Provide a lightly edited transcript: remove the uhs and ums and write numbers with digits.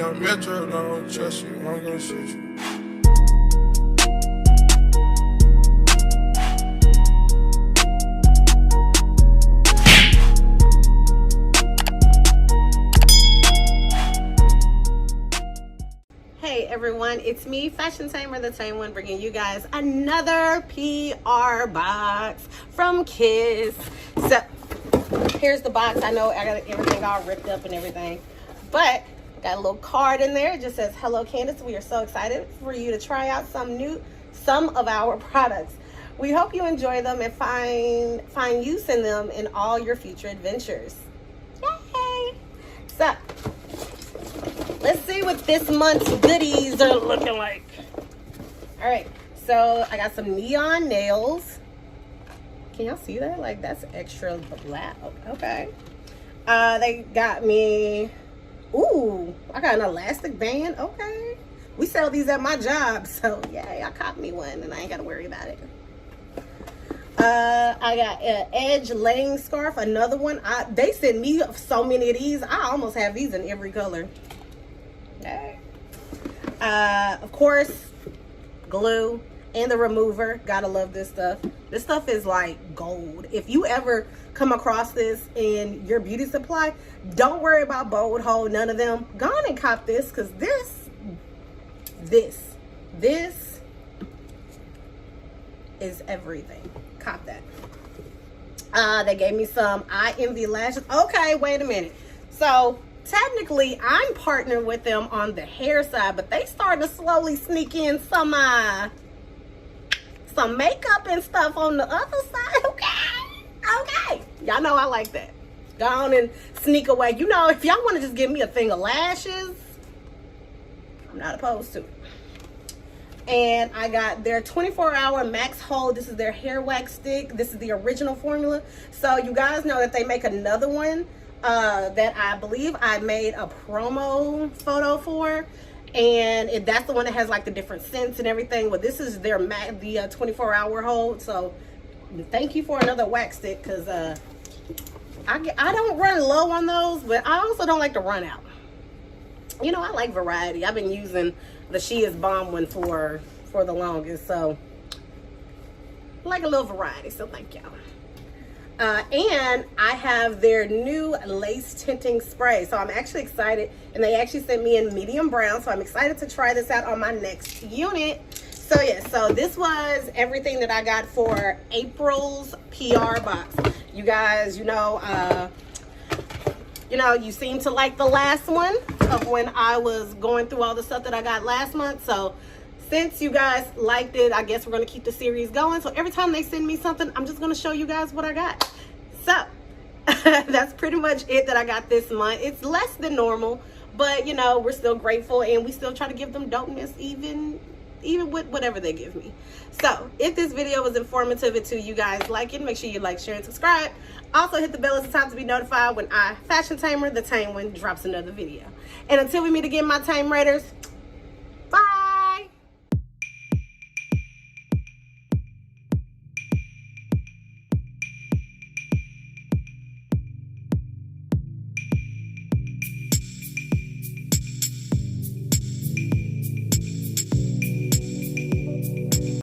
young metro, don't trust you, I'm gonna shoot you. Hey everyone, it's me, Fashion Tamer, the Tame One, bringing you guys another PR box from Kiss. So here's the box. I know I got everything all ripped up and everything, but got a little card in there. It just says, "Hello Candace, we are so excited for you to try out some of our products. We hope you enjoy them and find use in them in all your future adventures." Yay! So let's see what this month's goodies are looking like. All right, so I got some neon nails. Can y'all see that? Like, that's extra loud. Okay. They got me, ooh, I got an elastic band. Okay. We sell these at my job, so yay, I caught me one and I ain't got to worry about it. I got an edge laying scarf, another one. They sent me so many of these. I almost have these in every color. Okay. Of course, glue and the remover. Gotta love this stuff. This stuff is like gold. If you ever come across this in your beauty supply, don't worry about bold hole, none of them. Go on and cop this, because this is everything. Cop that. They gave me some I Envy lashes. Okay, wait a minute. So technically, I'm partnering with them on the hair side, but they started to slowly sneak in some makeup and stuff on the other side. Okay. Y'all know I like that. Go on and sneak away. You know, if y'all want to just give me a thing of lashes, I'm not opposed to it. And I got their 24-hour max hold. This is their hair wax stick. This is the original formula. So you guys know that they make another one that I believe I made a promo photo for, and that's the one that has like the different scents and everything. Well, this is their 24-hour hold. So thank you for another wax stick, because I don't run low on those, but I also don't like to run out. You know, I like variety. I've been using the She Is Bomb one for the longest, so I like a little variety. So thank y'all. And I have their new lace tinting spray. So I'm actually excited. And they actually sent me in medium brown. So I'm excited to try this out on my next unit. So yeah, so this was everything that I got for April's PR box. You guys, you seem to like the last one of when I was going through all the stuff that I got last month. So since you guys liked it, I guess we're going to keep the series going. So every time they send me something, I'm just going to show you guys what I got. So that's pretty much it that I got this month. It's less than normal, but we're still grateful, and we still try to give them dopeness even with whatever they give me. So if this video was informative to you guys, like it, make sure you like, share, and subscribe. Also hit the bell at the top to be notified when I, Fashion Tamer, the Tame One, drops another video. And until we meet again, my Tame Raiders,